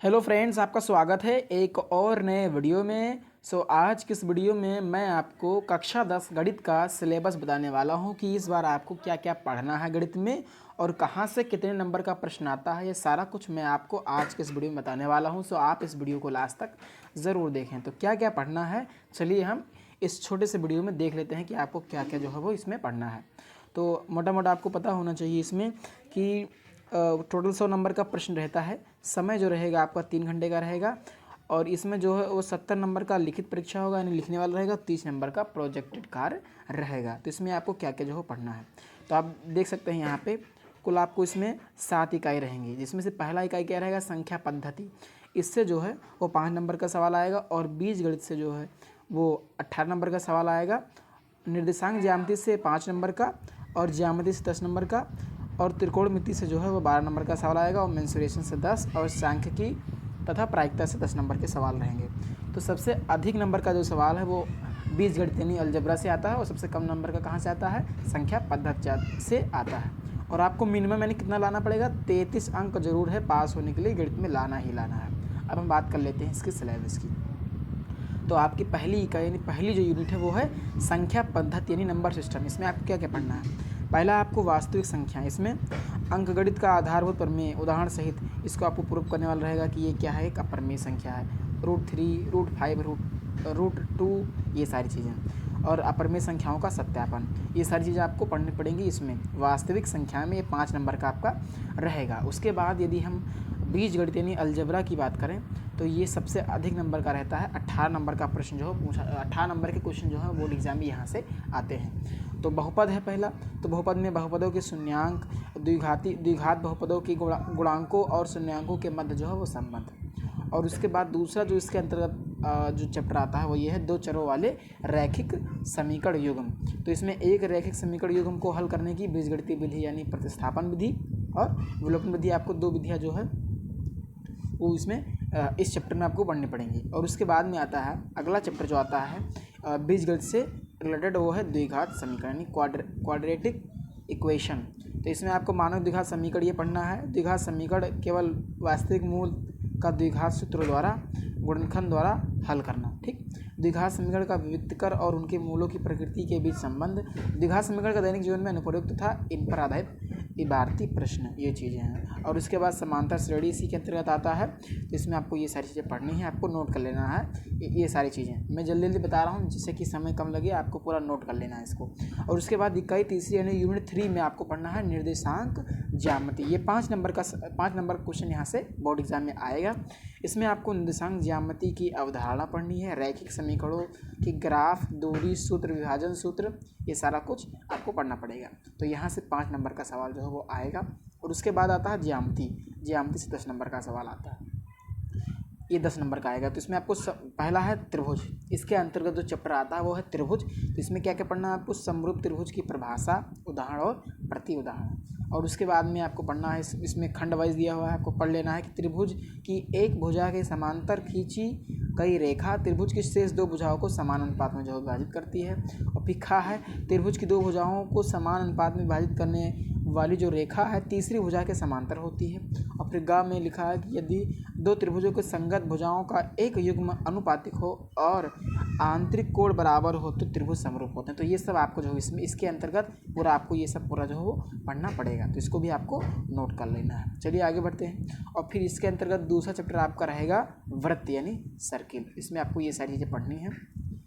Hello friends, आपका स्वागत है एक और नए वीडियो में। आज की इस वीडियो में मैं आपको कक्षा 10 गणित का सिलेबस बताने वाला हूं कि इस बार आपको क्या क्या पढ़ना है गणित में और कहां से कितने नंबर का प्रश्न आता है। ये सारा कुछ मैं आपको आज के इस वीडियो में बताने वाला हूं। आप इस वीडियो को लास्ट तक ज़रूर देखें। तो क्या क्या पढ़ना है, चलिए हम इस छोटे से वीडियो में देख लेते हैं कि आपको क्या क्या जो है वो इसमें पढ़ना है। तो मोटा मोटा आपको पता होना चाहिए इसमें कि टोटल 100 नंबर का प्रश्न रहता है। समय जो रहेगा आपका 3 घंटे का रहेगा और इसमें जो है वो 70 नंबर का लिखित परीक्षा होगा यानी लिखने वाला रहेगा, 30 नंबर का प्रोजेक्टेड कार्य रहेगा। तो इसमें आपको क्या क्या जो है पढ़ना है, तो आप देख सकते हैं यहाँ पे कुल आपको इसमें 7 इकाई रहेंगी, जिसमें से पहला इकाई क्या रहेगा, संख्या पद्धति। इससे जो है वो 5 नंबर का सवाल आएगा और बीजगणित से जो है वो 18 नंबर का सवाल आएगा। निर्देशांक ज्यामिति से 5 नंबर का और ज्यामिति से 10 नंबर का और त्रिकोणमिति से जो है वो 12 नंबर का सवाल आएगा और मेंसुरेशन से 10 और सांख्यिकी तथा प्रायिकता से 10 नंबर के सवाल रहेंगे। तो सबसे अधिक नंबर का जो सवाल है वो बीजगणित यानी अलजेब्रा से आता है और सबसे कम नंबर का कहाँ से आता है, संख्या पद्धति से आता है। और आपको मिनिमम यानी कितना लाना पड़ेगा, 33 अंक जरूर है पास होने के लिए, गणित में लाना ही लाना है। अब हम बात कर लेते हैं इसके सिलेबस की। तो आपकी पहली इकाई यानी पहली जो यूनिट है वो है संख्या पद्धति यानी नंबर सिस्टम। इसमें आपको क्या क्या पढ़ना है, पहला आपको वास्तविक संख्या, इसमें अंकगणित का आधारभूत प्रमेय उदाहरण सहित इसको आपको प्रूव करने वाला रहेगा कि ये क्या है, एक अप्रमेय संख्या है। √3, √5, √2 ये सारी चीज़ें और अप्रमेय संख्याओं का सत्यापन, ये सारी चीज़ें आपको पढ़नी पड़ेंगी। इसमें वास्तविक संख्या में ये 5 नंबर का आपका रहेगा। उसके बाद यदि हम बीजगणित यानी अलजेब्रा की बात करें तो ये सबसे अधिक नंबर का रहता है। 18 नंबर का प्रश्न जो है पूछा, 18 नंबर के क्वेश्चन जो है बोर्ड एग्जाम में यहाँ से आते हैं। तो बहुपद है पहला, तो बहुपद में बहुपदों के शून्यांक, द्विघात बहुपदों की गुणांकों और शून्यांकों के मध्य जो है वो संबंध। और उसके बाद दूसरा जो इसके अंतर्गत जो चैप्टर आता है वो ये है 2 चरों वाले रैखिक समीकरण युग्म। तो इसमें एक रैखिक समीकरण युग्म को हल करने की बीजगणितीय विधि यानी प्रतिस्थापन विधि और विलोपन विधि, आपको 2 विधियाँ जो है वो इसमें इस चैप्टर में आपको पढ़नी पड़ेंगी। और उसके बाद में आता है अगला चैप्टर जो आता है बीजगणित से रिलेटेड, वो है द्विघात समीकरण यानी क्वाड्रेटिक इक्वेशन। तो इसमें आपको मानव द्विघात समीकरण ये पढ़ना है। द्विघात समीकरण केवल वास्तविक मूल का द्विघात सूत्र द्वारा गुणनखंड द्वारा हल करना, ठीक। द्विघात समीकरण का विविक्तकर और उनके मूलों की प्रकृति के बीच संबंध, द्विघात समीकरण का दैनिक जीवन में अनुप्रयोग तथा इन पर आधारित इबारती प्रश्न, ये चीज़ें हैं। और उसके बाद समांतर श्रेणी इसी के अंतर्गत आता है। तो इसमें आपको ये सारी चीज़ें पढ़नी है, आपको नोट कर लेना है ये सारी चीज़ें। मैं जल्दी जल्दी बता रहा हूँ जिससे कि समय कम लगे, आपको पूरा नोट कर लेना है इसको। और उसके बाद इकाई तीसरी यानी यूनिट 3 में आपको पढ़ना है निर्देशांक ज्यामिति। ये 5 नंबर का 5 नंबर क्वेश्चन यहाँ से बोर्ड एग्जाम में आएगा। इसमें आपको निर्देशांक ज्यामिति की अवधारणा पढ़नी है, रैखिक समीकरणों की ग्राफ, दूरी सूत्र, विभाजन सूत्र, ये सारा कुछ आपको पढ़ना पड़ेगा। तो यहाँ से 5 नंबर का सवाल जो है वो आएगा। और उसके बाद आता है ज्यामिति से 10 नंबर का सवाल आता है, ये 10 नंबर का आएगा। तो इसमें आपको पहला है त्रिभुज, इसके अंतर्गत जो चैप्टर आता है वो है त्रिभुज। तो इसमें क्या क्या पढ़ना है आपको, समरूप त्रिभुज की परिभाषा, उदाहरण और प्रति उदाहरण। और उसके बाद में आपको पढ़ना है, इसमें खंड वाइज दिया हुआ है, आपको पढ़ लेना है कि त्रिभुज की एक भुजा के समांतर खींची गई रेखा त्रिभुज की शेष 2 भुजाओं को समान अनुपात में जो विभाजित करती है। और फिर खा है, त्रिभुज की 2 भुजाओं को समान अनुपात में विभाजित करने वाली जो रेखा है तीसरी भुजा के समांतर होती है। और फिर गा में लिखा है कि यदि 2 त्रिभुजों के संगत भुजाओं का एक युग्म अनुपातिक हो और आंतरिक कोण बराबर हो तो त्रिभुज समरूप होते हैं। तो ये सब आपको जो इसमें इसके अंतर्गत पूरा आपको ये सब पूरा जो है वो पढ़ना पड़ेगा। तो इसको भी आपको नोट कर लेना है। चलिए आगे बढ़ते हैं। और फिर इसके अंतर्गत दूसरा चैप्टर आपका रहेगा वृत्त यानी सर्किल। इसमें आपको ये सारी चीज़ें पढ़नी है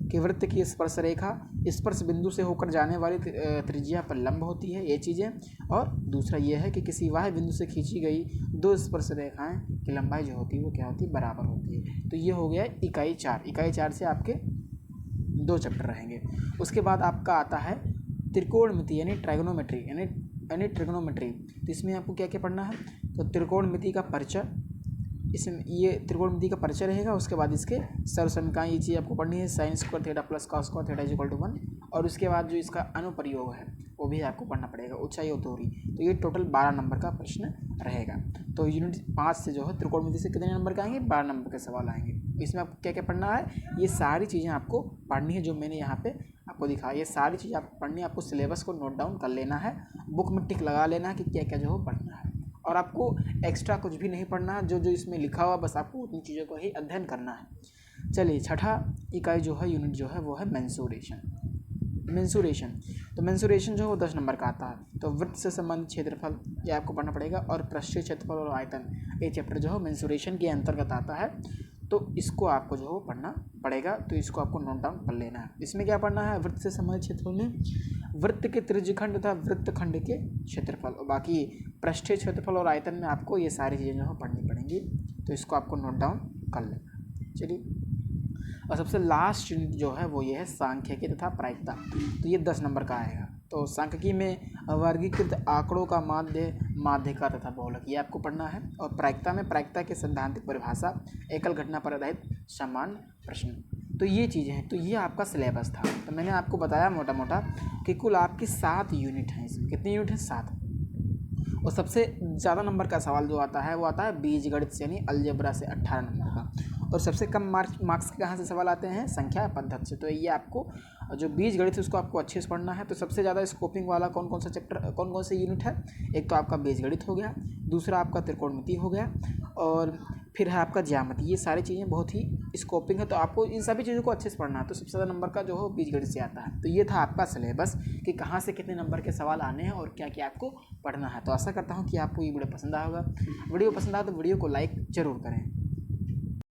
कि वृत्त की स्पर्श रेखा स्पर्श बिंदु से होकर जाने वाली त्रिज्या पर लंब होती है, ये चीज़ें। और दूसरा ये है कि किसी वाह्य बिंदु से खींची गई 2 स्पर्श रेखाएं की लंबाई जो होती है वो क्या होती है, बराबर होती है। तो ये हो गया इकाई 4। इकाई 4 से आपके 2 चैप्टर रहेंगे। उसके बाद आपका आता है त्रिकोणमिति यानी ट्राइगोनोमेट्री यानी ट्रिग्नोमेट्री। तो इसमें आपको क्या क्या पढ़ना है, तो त्रिकोणमिति का परिचय, इसमें ये त्रिकोणमिति का परिचय रहेगा। उसके बाद इसके सर्वसमीकरण, ये चीज़ आपको पढ़नी है, sin square theta plus cos square theta is equal to 1। और उसके बाद जो इसका अनुप्रयोग है वो भी आपको पढ़ना पड़ेगा, ऊंचाई और दूरी। तो ये टोटल 12 नंबर का प्रश्न रहेगा। तो यूनिट 5 से जो है त्रिकोणमिति से कितने नंबर का आएंगे, 12 नंबर के सवाल आएंगे। इसमें आपको क्या क्या पढ़ना है, ये सारी चीज़ें आपको पढ़नी है जो मैंने यहाँ पे आपको दिखाया। ये सारी चीज़ें आपको पढ़नी है, आपको सिलेबस को नोट डाउन कर लेना है, बुक में टिक लगा लेना है कि क्या क्या जो है पढ़ना है। और आपको एक्स्ट्रा कुछ भी नहीं पढ़ना है, जो जो इसमें लिखा हुआ बस आपको उतनी चीज़ों को ही अध्ययन करना है। चलिए छठा इकाई जो है, यूनिट जो है वो है मेंसुरेशन। तो मेंसुरेशन जो है वो 10 नंबर का आता है। तो वृत्त से संबंधित क्षेत्रफल ये आपको पढ़ना पड़ेगा, और पृष्ठीय क्षेत्रफल और आयतन ये चैप्टर जो है मेंसुरेशन के अंतर्गत आता है। तो इसको आपको जो है पढ़ना पड़ेगा, तो इसको आपको नोट डाउन कर लेना है। इसमें क्या पढ़ना है, वृत्त से संबंधित क्षेत्रफल में वृत्त के त्रिज्यखंड तथा वृत्तखंड के क्षेत्रफल, और बाकी पृष्ठीय क्षेत्रफल और आयतन में आपको ये सारी चीज़ें जो है पढ़नी पड़ेंगी, तो इसको आपको नोट डाउन कर लेना। चलिए, और सबसे लास्ट यूनिट जो है वो ये है सांख्यिकी तथा प्रायिकता। तो ये 10 नंबर का आएगा। तो सांख्यिकी में वर्गीकृत आंकड़ों का माध्य, माध्यिका तथा बहुलक ये आपको पढ़ना है। और प्रायिकता में प्रायिकता की सैद्धांतिक परिभाषा, एकल घटना पर आधारित सामान्य प्रश्न। तो ये चीज़ें हैं। तो ये आपका सिलेबस था। तो मैंने आपको बताया मोटा मोटा कि कुल आपकी 7 यूनिट हैं। इसमें कितनी यूनिट हैं, 7। और सबसे ज़्यादा नंबर का सवाल जो आता है वो आता है बीजगणित से, यानी अलजेब्रा से 18 नंबर का। और सबसे कम मार्क्स कहाँ से सवाल आते हैं, संख्या पद्धति से। तो ये आपको जो बीजगणित है उसको आपको अच्छे से पढ़ना है। तो सबसे ज़्यादा स्कोपिंग वाला कौन कौन सा चैप्टर, कौन कौन से यूनिट है, एक तो आपका बीजगणित हो गया, दूसरा आपका त्रिकोणमिति हो गया, और फिर है आपका ज्यामिति। ये सारी चीज़ें बहुत ही स्कोपिंग है, तो आपको इन सभी चीज़ों को अच्छे से पढ़ना है। तो सबसे ज़्यादा नंबर का जो है बीजगणित से आता है। तो ये था आपका सिलेबस कि कहाँ से कितने नंबर के सवाल आने हैं और क्या क्या आपको पढ़ना है। तो आशा करता हूँ कि आपको ये वीडियो पसंद आया होगा। वीडियो पसंद आया तो वीडियो को लाइक ज़रूर करें।